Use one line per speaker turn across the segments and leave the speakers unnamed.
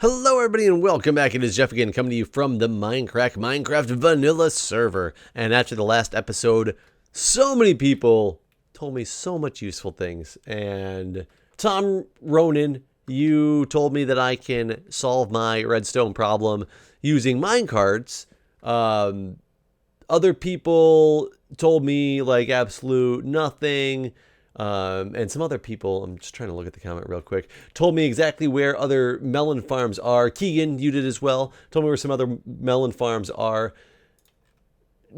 Hello everybody and welcome back. It is Jeff again coming to you from the Minecraft vanilla server. And after the last episode, so many people told me so much useful things. And Tom Ronan, you told me that I can solve my redstone problem using minecarts. Other people told me like absolute nothing. And some other people, I'm just trying to look at the comment real quick, told me exactly where other melon farms are. Keegan, you did as well. Told me where some other melon farms are.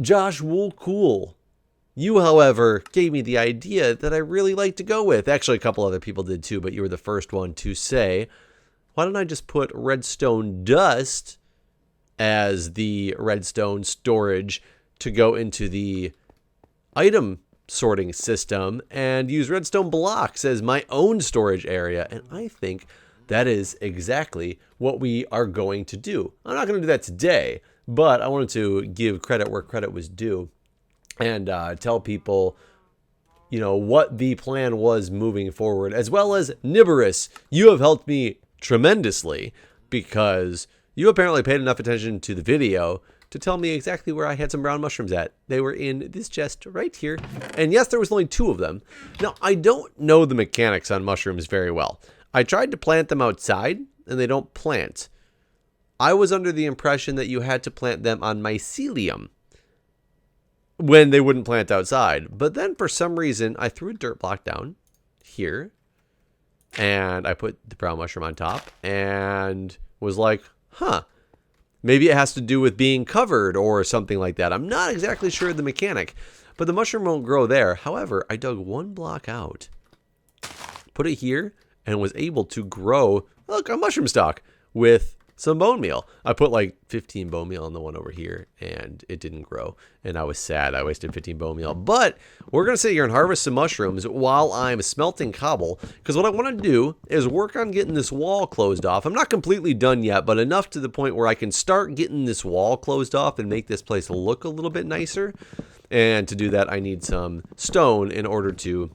Josh Woolcool, you, however, gave me the idea that I really like to go with. Actually, a couple other people did too, but you were the first one to say, why don't I just put redstone dust as the redstone storage to go into the item sorting system and use redstone blocks as my own storage area. And I think that is exactly what we are going to do. I'm not going to do that today, but I wanted to give credit where credit was due and tell people, you know, what the plan was moving forward, as well as Niborus. You have helped me tremendously because you apparently paid enough attention to the video to tell me exactly where I had some brown mushrooms at. They were in this chest right here. And yes, there was only 2 of them. Now, I don't know the mechanics on mushrooms very well. I tried to plant them outside, and they don't plant. I was under the impression that you had to plant them on mycelium when they wouldn't plant outside. But then, for some reason, I threw a dirt block down here, and I put the brown mushroom on top, and was like, huh. Maybe it has to do with being covered or something like that. I'm not exactly sure the mechanic, but the mushroom won't grow there. However, I dug 1 block out, put it here, and was able to grow, look, a mushroom stalk with some bone meal. I put like 15 bone meal on the one over here, and it didn't grow. And I was sad. I wasted 15 bone meal. But we're going to sit here and harvest some mushrooms while I'm smelting cobble. Because what I want to do is work on getting this wall closed off. I'm not completely done yet, but enough to the point where I can start getting this wall closed off and make this place look a little bit nicer. And to do that, I need some stone in order to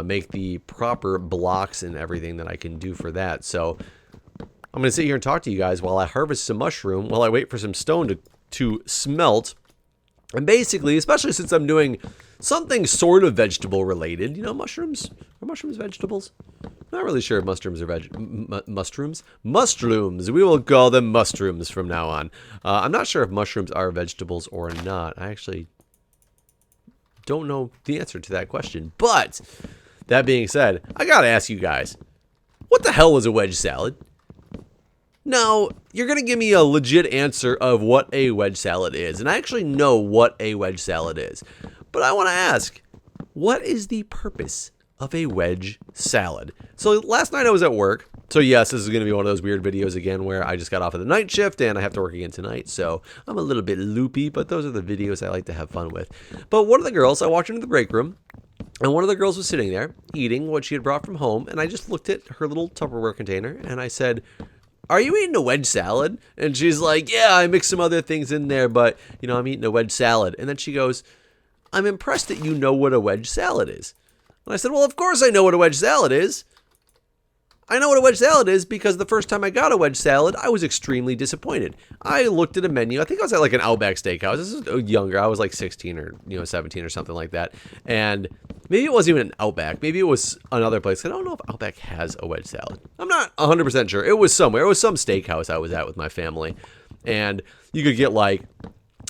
make the proper blocks and everything that I can do for that. So I'm going to sit here and talk to you guys while I harvest some mushroom, while I wait for some stone to smelt. And basically, especially since I'm doing something sort of vegetable related, you know, mushrooms. Are mushrooms vegetables? Not really sure if mushrooms are mushrooms. Mushrooms. We will call them mushrooms from now on. I'm not sure if mushrooms are vegetables or not. I actually don't know the answer to that question. But that being said, I got to ask you guys, what the hell is a wedge salad? Now, you're going to give me a legit answer of what a wedge salad is. And I actually know what a wedge salad is. But I want to ask, what is the purpose of a wedge salad? So last night I was at work. So yes, this is going to be one of those weird videos again where I just got off of the night shift and I have to work again tonight. So I'm a little bit loopy, but those are the videos I like to have fun with. But one of the girls, I walked into the break room, and one of the girls was sitting there eating what she had brought from home. And I just looked at her little Tupperware container and I said, "Are you eating a wedge salad?" And she's like, "Yeah, I mixed some other things in there, but, you know, I'm eating a wedge salad." And then she goes, "I'm impressed that you know what a wedge salad is." And I said, "Well, of course I know what a wedge salad is. I know what a wedge salad is because the first time I got a wedge salad, I was extremely disappointed. I looked at a menu. I think I was at like an Outback Steakhouse. This is younger. I was like 16 or 17 or something like that. And maybe it wasn't even an Outback. Maybe it was another place. I don't know if Outback has a wedge salad. I'm not 100% sure. It was somewhere. It was some steakhouse I was at with my family. And you could get like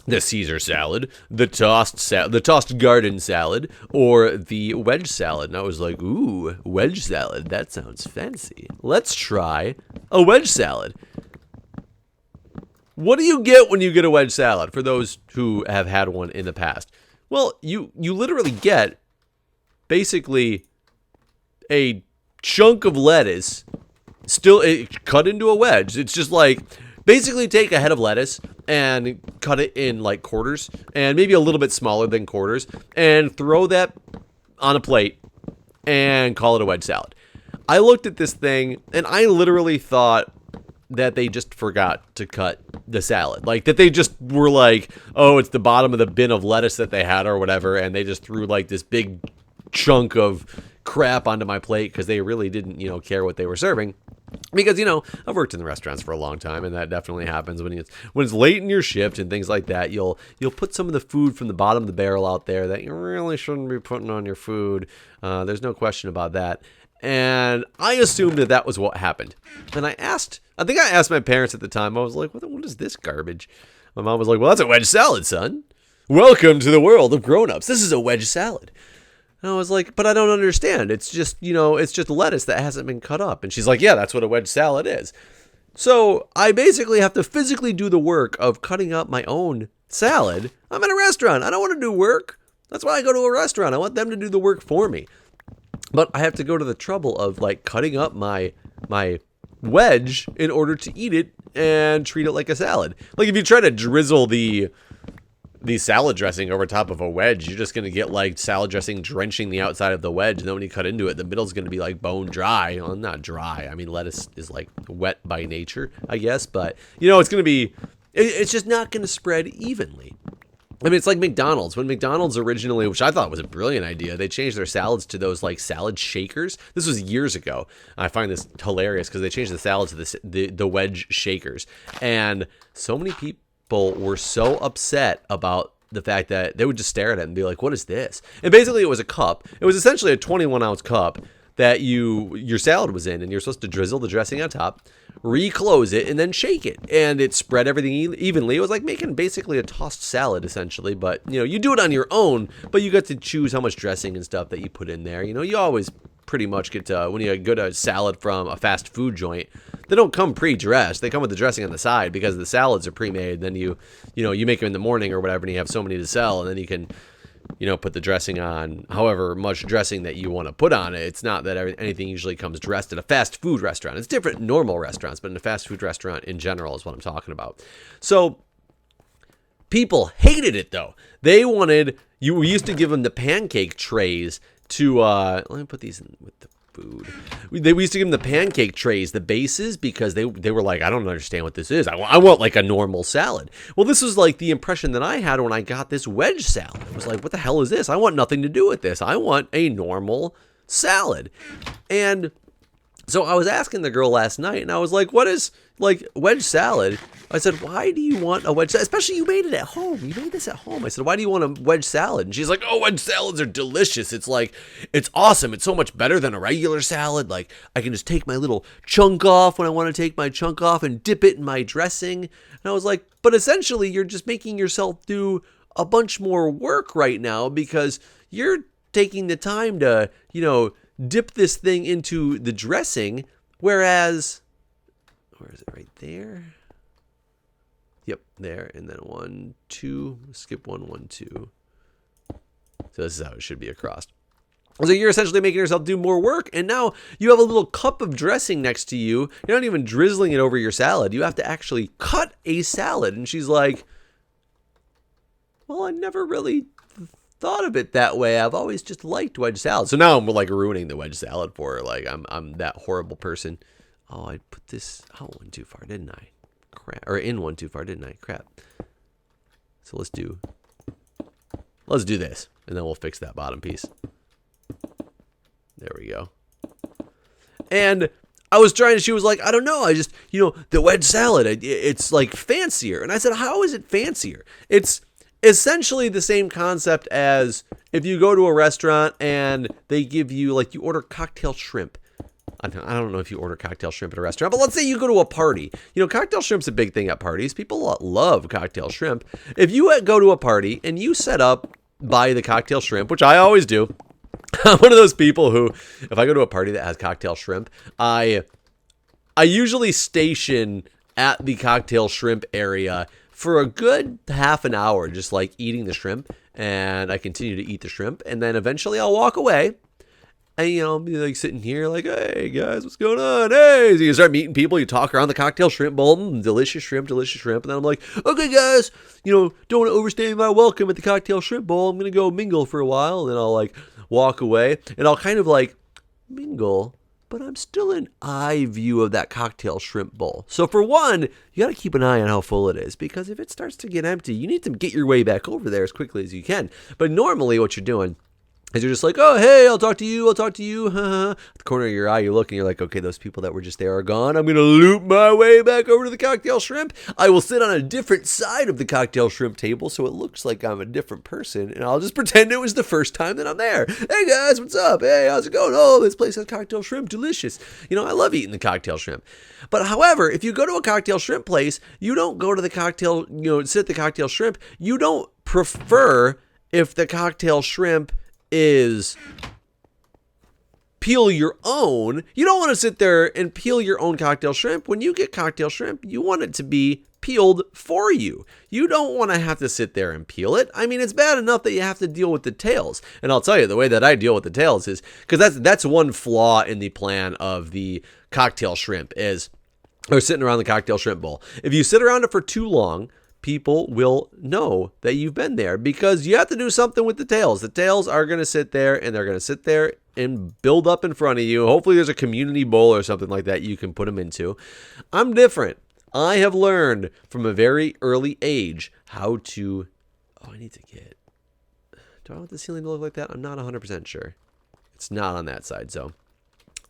the Caesar salad, the tossed garden salad, or the wedge salad. And I was like, ooh, wedge salad. That sounds fancy. Let's try a wedge salad. What do you get when you get a wedge salad, for those who have had one in the past? Well, you literally get basically a chunk of lettuce still cut into a wedge. It's just like, basically take a head of lettuce and cut it in like quarters, and maybe a little bit smaller than quarters, and throw that on a plate and call it a wedge salad. I looked at this thing and I literally thought that they just forgot to cut the salad. Like that they just were like, oh, it's the bottom of the bin of lettuce that they had or whatever, and they just threw like this big chunk of crap onto my plate because they really didn't, care what they were serving. Because, I've worked in the restaurants for a long time, and that definitely happens when it's late in your shift and things like that. You'll put some of the food from the bottom of the barrel out there that you really shouldn't be putting on your food. There's no question about that. And I assumed that was what happened. And I think I asked my parents at the time. I was like, what is this garbage? My mom was like, well, that's a wedge salad, son. Welcome to the world of grown-ups. This is a wedge salad. And I was like, but I don't understand. It's just, it's just lettuce that hasn't been cut up. And she's like, yeah, that's what a wedge salad is. So I basically have to physically do the work of cutting up my own salad. I'm in a restaurant. I don't want to do work. That's why I go to a restaurant. I want them to do the work for me. But I have to go to the trouble of cutting up my wedge in order to eat it and treat it like a salad. Like if you try to drizzle the salad dressing over top of a wedge, you're just going to get salad dressing drenching the outside of the wedge. And then when you cut into it, the middle's going to be bone dry. Well, not dry. I mean, lettuce is wet by nature, I guess. But, it's going to be, it's just not going to spread evenly. I mean, it's like McDonald's. When McDonald's originally, which I thought was a brilliant idea, they changed their salads to those salad shakers. This was years ago. I find this hilarious because they changed the salad to the wedge shakers. And so many people were so upset about the fact that they would just stare at it and be like, what is this? And basically it was a cup. It was essentially a 21-ounce cup that your salad was in, and you're supposed to drizzle the dressing on top, reclose it, and then shake it. And it spread everything evenly. It was like making basically a tossed salad, essentially. But, you do it on your own, but you get to choose how much dressing and stuff that you put in there. You always pretty much get to, when you go to a salad from a fast food joint, they don't come pre-dressed. They come with the dressing on the side because the salads are pre-made. Then you make them in the morning or whatever, and you have so many to sell, and then you can put the dressing on however much dressing that you want to put on it. It's not that anything usually comes dressed at a fast food restaurant. It's different in normal restaurants, but in a fast food restaurant in general is what I'm talking about. So people hated it though. They wanted, we used to give them the pancake trays to, let me put these in with the food. We used to give them the pancake trays, the bases, because they were like, I don't understand what this is. I want a normal salad. Well, this was the impression that I had when I got this wedge salad. It was like, what the hell is this? I want nothing to do with this. I want a normal salad. And so I was asking the girl last night, and I was like, what is wedge salad? I said, why do you want a wedge salad? Especially you made it at home. You made this at home. I said, why do you want a wedge salad? And she's like, oh, wedge salads are delicious. It's it's awesome. It's so much better than a regular salad. I can just take my little chunk off when I want to take my chunk off and dip it in my dressing. And I was like, but essentially you're just making yourself do a bunch more work right now because you're taking the time to, dip this thing into the dressing, whereas, where is it? Right there? Yep, there. And then 1, 2, skip 1, 1, 2. So this is how it should be across. So you're essentially making yourself do more work, and now you have a little cup of dressing next to you. You're not even drizzling it over your salad. You have to actually cut a salad. And she's like, well, I never really thought of it that way. I've always just liked wedge salad. So now I'm ruining the wedge salad for her. I'm that horrible person. Oh, I put this out one too far, didn't I? Crap. Or in one too far, didn't I? Crap. So let's do this, and then we'll fix that bottom piece. There we go. And I was trying to, she was like, I don't know. I just, the wedge salad, it's fancier. And I said, how is it fancier? It's essentially the same concept as if you go to a restaurant and they give you, you order cocktail shrimp. I don't know if you order cocktail shrimp at a restaurant, but let's say you go to a party. Cocktail shrimp's a big thing at parties. People love cocktail shrimp. If you go to a party and you set up by the cocktail shrimp, which I always do, I'm one of those people who, if I go to a party that has cocktail shrimp, I usually station at the cocktail shrimp area for a good half an hour, just eating the shrimp, and I continue to eat the shrimp, and then eventually I'll walk away, and I'll be sitting here hey guys, what's going on? Hey, so you start meeting people, you talk around the cocktail shrimp bowl, delicious shrimp, and then I'm like, okay guys, don't want to overstay my welcome at the cocktail shrimp bowl. I'm gonna go mingle for a while, and then I'll walk away, and I'll kind of mingle, but I'm still in eye view of that cocktail shrimp bowl. So for one, you got to keep an eye on how full it is, because if it starts to get empty, you need to get your way back over there as quickly as you can. But normally what you're doing As you're just like, oh, hey, I'll talk to you. At the corner of your eye, you look and you're like, okay, those people that were just there are gone. I'm going to loop my way back over to the cocktail shrimp. I will sit on a different side of the cocktail shrimp table so it looks like I'm a different person. And I'll just pretend it was the first time that I'm there. Hey, guys, what's up? Hey, how's it going? Oh, this place has cocktail shrimp. Delicious. I love eating the cocktail shrimp. But however, if you go to a cocktail shrimp place, you don't go to the cocktail, sit at the cocktail shrimp. You don't prefer if the cocktail shrimp is peel your own. You don't want to sit there and peel your own cocktail shrimp. When you get cocktail shrimp, you want it to be peeled for you. You don't want to have to sit there and peel it. I mean, it's bad enough that you have to deal with the tails. And I'll tell you, the way that I deal with the tails is, because that's one flaw in the plan of the cocktail shrimp is, or sitting around the cocktail shrimp bowl. If you sit around it for too long, people will know that you've been there, because you have to do something with the tails. The tails are going to sit there, and they're going to sit there and build up in front of you. Hopefully there's a community bowl or something like that you can put them into. I'm different. I have learned from a very early age how to... Oh, I need to get... Do I want the ceiling to look like that? I'm not 100% sure. It's not on that side, so...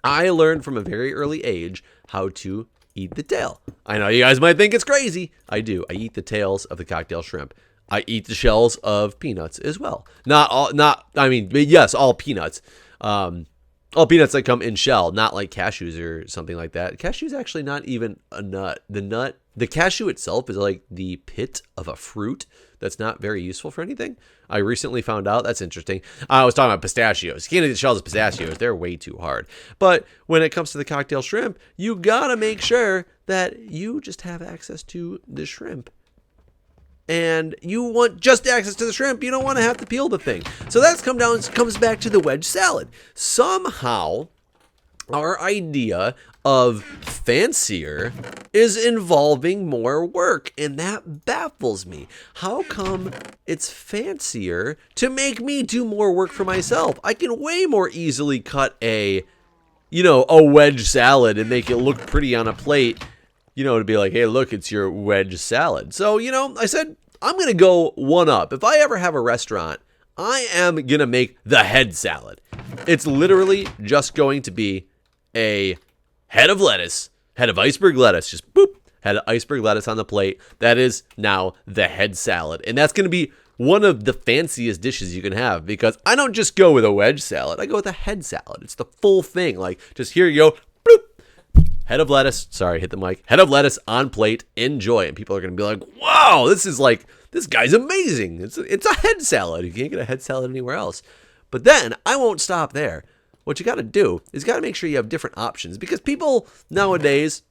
I learned from a very early age how to eat the tail. I know you guys might think it's crazy. I do. I eat the tails of the cocktail shrimp. I eat the shells of peanuts as well. Yes, all peanuts. All peanuts that come in shell, not like cashews or something like that. Cashew's actually not even a nut. The cashew itself is like the pit of a fruit that's not very useful for anything. I recently found out. That's interesting. I was talking about pistachios. You can't eat the shells of pistachios. They're way too hard. But when it comes to the cocktail shrimp, you gotta make sure that you just have access to the shrimp. And you want just access to the shrimp. You don't want to have to peel the thing. So that's comes back to the wedge salad. Somehow, our idea of fancier is involving more work, and that baffles me. How come it's fancier to make me do more work for myself? I can way more easily cut a wedge salad and make it look pretty on a plate, to be like, hey, look, it's your wedge salad. So, I said, I'm going to go one up. If I ever have a restaurant, I am going to make the head salad. It's literally just going to be a head of iceberg lettuce, just boop, head of iceberg lettuce on the plate. That is now the head salad. And that's going to be one of the fanciest dishes you can have, because I don't just go with a wedge salad. I go with a head salad. It's the full thing. Like, just here you go, bloop, head of lettuce. Sorry, hit the mic. Head of lettuce on plate. Enjoy. And people are going to be like, wow, this guy's amazing. It's a head salad. You can't get a head salad anywhere else. But then I won't stop there. What you got to do is got to make sure you have different options, because people nowadays,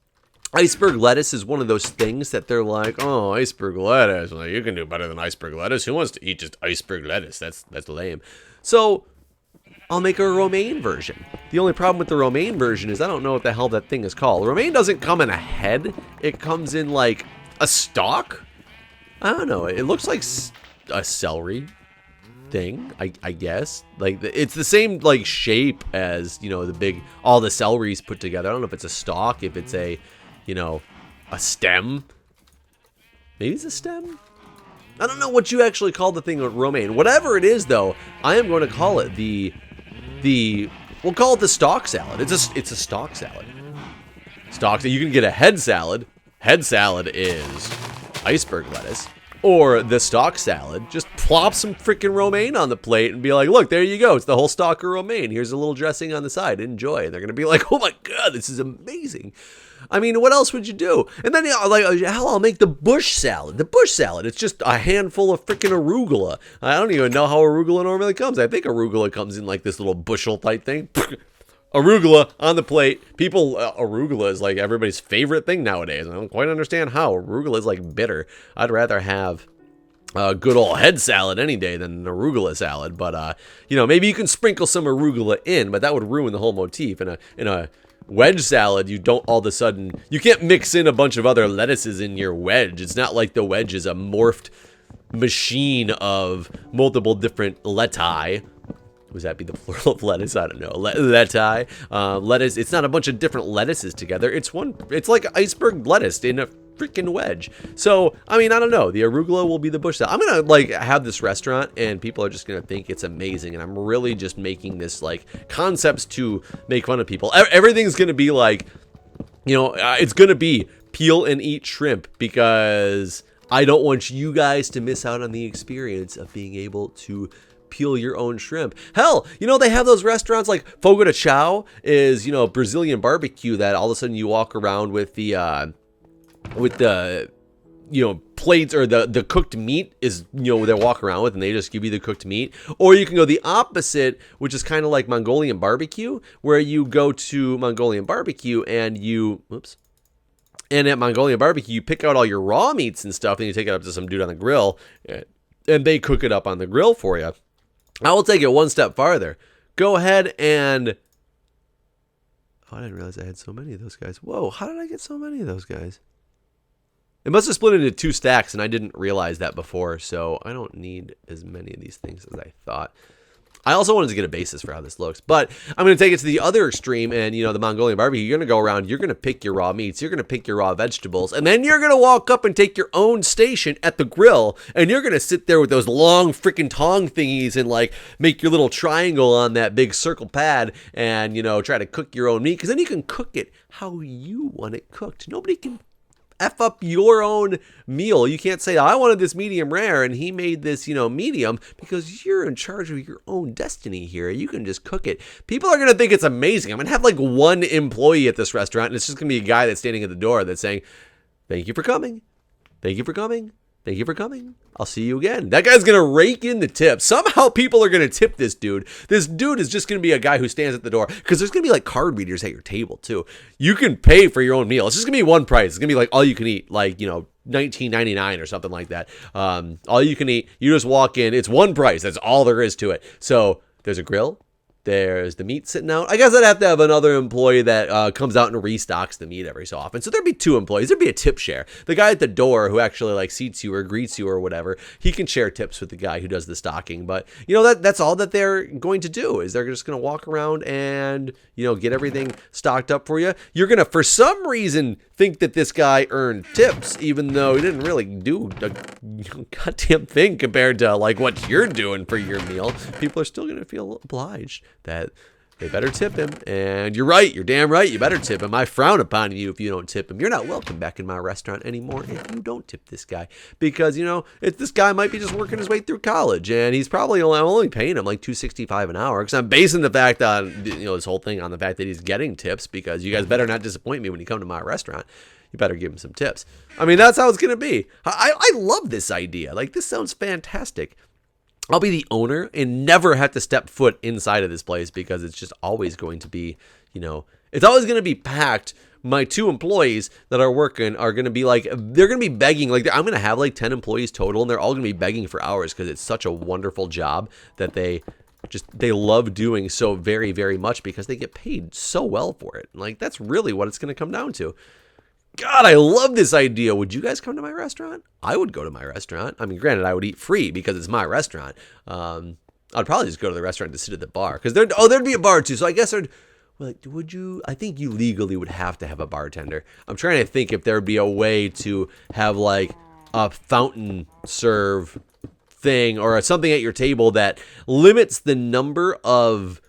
iceberg lettuce is one of those things that they're like, oh, iceberg lettuce. Like, you can do better than iceberg lettuce. Who wants to eat just iceberg lettuce? That's lame. So I'll make a romaine version. The only problem with the romaine version is I don't know what the hell that thing is called. Romaine doesn't come in a head. It comes in like a stalk. I don't know. It looks like a celery thing, I guess. Like, it's the same like shape as, all the celeries put together. I don't know if it's a stalk, if it's a stem. Maybe it's a stem. I don't know what you actually call the thing romaine. Whatever it is, though, I am going to call it we'll call it the stalk salad. It's a stalk salad. You can get a head salad. Head salad is iceberg lettuce. Or the stalk salad, just plop some freaking romaine on the plate and be like, look, there you go. It's the whole stalk of romaine. Here's a little dressing on the side. Enjoy. And they're going to be like, oh my God, this is amazing. I mean, what else would you do? And then, I'll make the bush salad. The bush salad, it's just a handful of freaking arugula. I don't even know how arugula normally comes. I think arugula comes in like this little bushel type thing. Arugula on the plate. Arugula is like everybody's favorite thing nowadays. I don't quite understand how. Arugula is like bitter. I'd rather have a good old head salad any day than an arugula salad. But, maybe you can sprinkle some arugula in, but that would ruin the whole motif. In a wedge salad, you can't mix in a bunch of other lettuces in your wedge. It's not like the wedge is a morphed machine of multiple different leti. Would that be the plural of lettuce? I don't know. Lettuce. Lettuce. It's not a bunch of different lettuces together. It's like iceberg lettuce in a freaking Wedge. So, I mean, I don't know. The arugula will be the bush salad. I'm going to, like, have this restaurant, and people are just going to think it's amazing. And I'm really just making this, like, concepts to make fun of people. Everything's going to be, like, you know, it's going to be peel and eat shrimp because I don't want you guys to miss out on the experience of being able to peel your own shrimp. Hell, you know, they have those restaurants like Fogo de Chao is, you know, Brazilian barbecue that all of a sudden you walk around with the, you know, plates or the cooked meat is, you know, they walk around with and they just give you the cooked meat. Or you can go the opposite, which is kind of like Mongolian barbecue, where you go to Mongolian barbecue and you, and at Mongolian barbecue, you pick out all your raw meats and stuff and you take it up to some dude on the grill and they cook it up on the grill for you. I will take it one step farther. Go ahead and... Oh, I didn't realize I had so many of those guys. Whoa, how did I get so many of those guys? It must have split into 2 stacks, and I didn't realize that before, so I don't need as many of these things as I thought. I also wanted to get a basis for how this looks, but I'm going to take it to the other extreme, and, you know, the Mongolian barbecue, you're going to go around, you're going to pick your raw meats, you're going to pick your raw vegetables, and then you're going to walk up and take your own station at the grill, and you're going to sit there with those long freaking tong thingies and, like, make your little triangle on that big circle pad and, you know, try to cook your own meat, because then you can cook it how you want it cooked. Nobody can F up your own meal. You can't say, I wanted this medium rare and he made this, you know, medium, because you're in charge of your own destiny here. You can just cook it. People are going to think it's amazing. I'm going to have like one employee at this restaurant and it's just going to be a guy that's standing at the door that's saying, thank you for coming. Thank you for coming. Thank you for coming. I'll see you again. That guy's going to rake in the tips. Somehow people are going to tip this dude. This dude is just going to be a guy who stands at the door, because there's going to be like card readers at your table too. You can pay for your own meal. It's just going to be one price. It's going to be like all you can eat, like, you know, $19.99 or something like that. All you can eat. You just walk in. It's one price. That's all there is to it. So there's a grill. There's the meat sitting out. I guess I'd have to have another employee that comes out and restocks the meat every so often. So there'd be 2 employees. There'd be a tip share. The guy at the door who actually like seats you or greets you or whatever, he can share tips with the guy who does the stocking. But, you know, that's all that they're going to do, is they're just going to walk around and, you know, get everything stocked up for you. You're going to, for some reason, think that this guy earned tips, even though he didn't really do a goddamn thing compared to like what you're doing for your meal. People are still going to feel obliged that they better tip him. And you're right. You're damn right. You better tip him. I frown upon you if you don't tip him. You're not welcome back in my restaurant anymore if you don't tip this guy. Because, you know, this guy might be just working his way through college, and he's probably only paying him like $2.65 an hour. Because I'm basing the fact on, you know, this whole thing on the fact that he's getting tips, because you guys better not disappoint me when you come to my restaurant. You better give him some tips. I mean, that's how it's going to be. I love this idea. Like, this sounds fantastic. I'll be the owner and never have to step foot inside of this place, because it's just always going to be, you know, it's always going to be packed. My 2 employees that are working are going to be like, they're going to be begging. Like, I'm going to have like 10 employees total, and they're all going to be begging for hours, because it's such a wonderful job that they love doing so very, very much, because they get paid so well for it. Like, that's really what it's going to come down to. God, I love this idea. Would you guys come to my restaurant? I would go to my restaurant. I mean, granted, I would eat free because it's my restaurant. I'd probably just go to the restaurant to sit at the bar, because there'd be a bar too. So I guess would you? I think you legally would have to have a bartender. I'm trying to think if there would be a way to have like a fountain serve thing or something at your table that limits the number of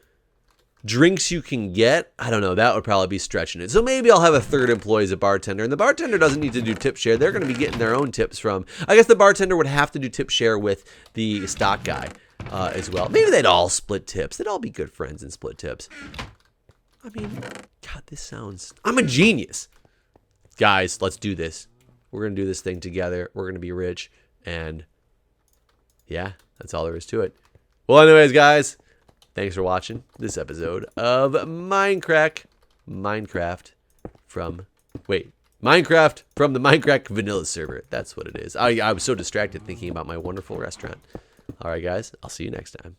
drinks you can get. I don't know. That would probably be stretching it. So maybe I'll have a 3rd employee as a bartender, and the bartender doesn't need to do tip share. They're going to be getting their own tips from, I guess the bartender would have to do tip share with the stock guy as well. Maybe they'd all split tips. They'd all be good friends and split tips. I mean, God, I'm a genius. Guys, let's do this. We're going to do this thing together. We're going to be rich. And yeah, that's all there is to it. Well, anyways, guys, thanks for watching this episode of Mindcrack. Minecraft from the Mindcrack vanilla server. That's what it is. I was so distracted thinking about my wonderful restaurant. All right, guys, I'll see you next time.